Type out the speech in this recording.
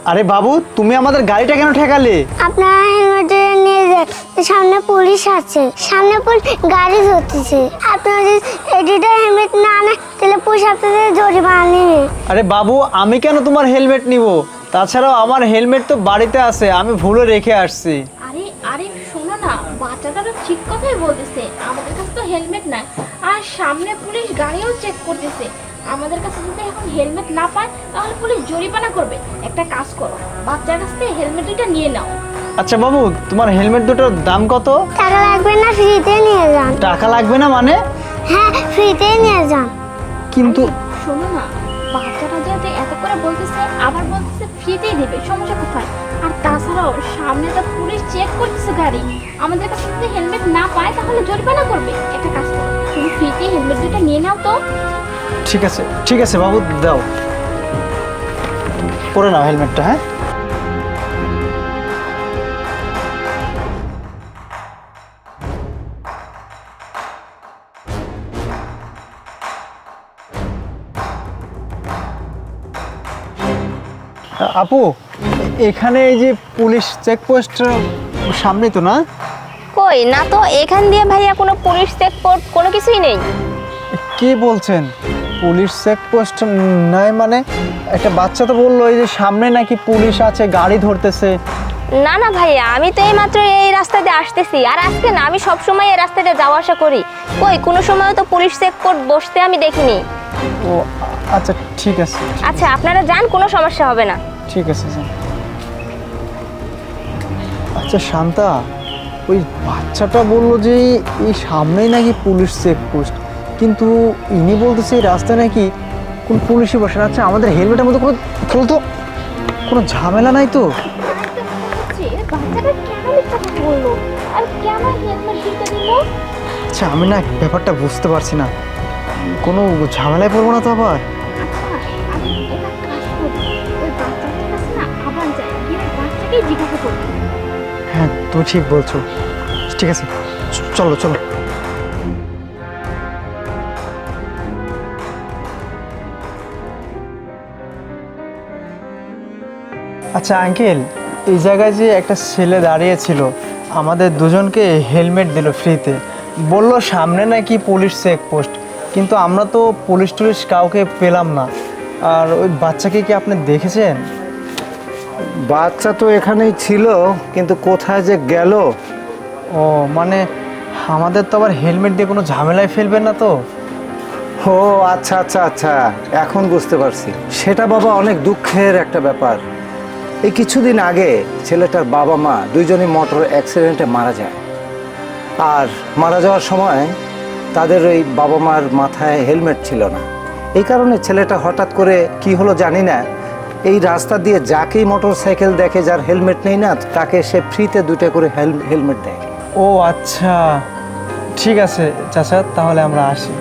আরে বাবু, তুমি আমাদের গাড়িটা কেন ঠেকালে? আপনারা হেলমেটে নিয়ে যান, সামনে পুলিশ আছে, সামনে পুলিশ গাড়ি ধরতেছে। আপনারা যদি এডিটা হেলমেট না আনেন তাহলে পুলিশ আপনাদের জরিমানা নেবে। আরে বাবু, আমি কেন তোমার হেলমেট নিব? তাছাড়াও আমার হেলমেট তো বাড়িতে আছে, আমি ভুলে রেখে আসছি। আরে আরে শোনো না, বাচ্চাটা তো ঠিক কথাই বলতেছে। আমাদের কাছে তো হেলমেট নাই, আর সামনে পুলিশ গাড়িও চেক করতেছে। আমাদের কাছে যদি এখন হেলমেট না পায় তাহলে পুলিশ জরিমানা করবে। একটা কাজ করো, বাচ্চার কাছ থেকে হেলমেট দুইটা নিয়ে নাও। আচ্ছা বাবু, তোমার হেলমেট দুটোর দাম কত? টাকা লাগবে না, ফ্রিতে নিয়ে যান। টাকা লাগবে না মানে? হ্যাঁ, ফ্রিতে নিয়ে যান। কিন্তু শোনো না, বাচ্চাটা যেহেতু এত করে বলতেছে, আবার বলতেছে ফ্রিতেই দেবে, সমস্যা কোথায়? আর তাছাড়াও সামনে তো পুলিশ চেক করতেছে গাড়ি। আমাদের কাছে যদি হেলমেট না পায় তাহলে জরিমানা করবে। একটা কাজ করো, তুমি ফ্রিতেই হেলমেট দুইটা নিয়ে নাও তো। ঠিক আছে, ঠিক আছে বাবু, দাও, পরে নাও হেলমেটটা। হ্যাঁ, আপু, এখানে এই যে পুলিশ চেকপোস্ট সামনে তো না? কই না তো, এখান দিয়ে ভাইয়া কোনো পুলিশ চেকপোস্ট কোনো কিছুই নেই। কি বলছেন? পুলিশ চেকপোস্ট নাই মানে? একটা বাচ্চা তো বললো এই যে সামনে নাকি পুলিশ আছে, গাড়ি ধরতেছে। না না ভাইয়া, আমি তো এই মাত্র এই রাস্তা দিয়ে আসতেছি, আর আজকে না, আমি সব সময় এই রাস্তা দিয়ে যাওয়া আসা করি। কই কোনো সময় তো পুলিশ চেকপোস্ট বসতে আমি দেখিনি। ও আচ্ছা, ঠিক আছে। আচ্ছা আপনারা যান, কোনো সমস্যা হবে না। ঠিক আছে স্যার। আচ্ছা শান্তা, ওই বাচ্চাটা বললো যে এই সামনেই নাকি পুলিশ চেকপোস্ট, কিন্তু ইনি বলতেছে এই রাস্তায় নাকি কোন পুলিশই বসে না। আচ্ছা আমাদের হেলমেটের মধ্যে তো কোনো ঝামেলা নাই তো? বাচ্চাটা কেন মিথ্যা কথা বললো, আর কেন হেলমেট দিতে দিল? আচ্ছা আমি না ব্যাপারটা বুঝতে পারছি না, কোনো ঝামেলায় পড়বো না তো আবার? আচ্ছা আমি একটা কাজ করবো, ওই বাচ্চাটার কাছে না আবার যাই, গিয়ে বাচ্চাকেই জিজ্ঞাসা করবো। হ্যাঁ তুমি ঠিক বলছো, ঠিক আছে, চলো চলো। আচ্ছা আঙ্কেল, এই জায়গায় যে একটা ছেলে দাঁড়িয়েছিল, আমাদের দুজনকে হেলমেট দিল ফ্রিতে, বলল সামনে নাকি পুলিশ চেকপোস্ট, কিন্তু আমরা তো পুলিশ টুলিশ কাউকে পেলাম না। আর ওই বাচ্চাকে কি আপনি দেখেছেন? বাচ্চা তো এখানেই ছিল, কিন্তু কোথায় যে গেল। ও মানে আমাদের তো আবার হেলমেট দিয়ে কোনো ঝামেলায় ফেলবেন না তো? ও আচ্ছা আচ্ছা আচ্ছা, এখন বুঝতে পারছি। সেটা বাবা অনেক দুঃখের একটা ব্যাপার। এই কিছুদিন আগে ছেলেটার বাবা মা দুইজনই মোটর অ্যাক্সিডেন্টে মারা যায়। আর মারা যাওয়ার সময় তাদের ওই বাবা মার মাথায় হেলমেট ছিল না। এই কারণে ছেলেটা হঠাৎ করে কি হলো জানি না, এই রাস্তা দিয়ে যাকেই মোটর সাইকেল দেখে যার হেলমেট নেই না, তাকে সে ফ্রিতে 2টা করে হেলমেট দেয়। ও আচ্ছা, ঠিক আছে চাচা, তাহলে আমরা আসি।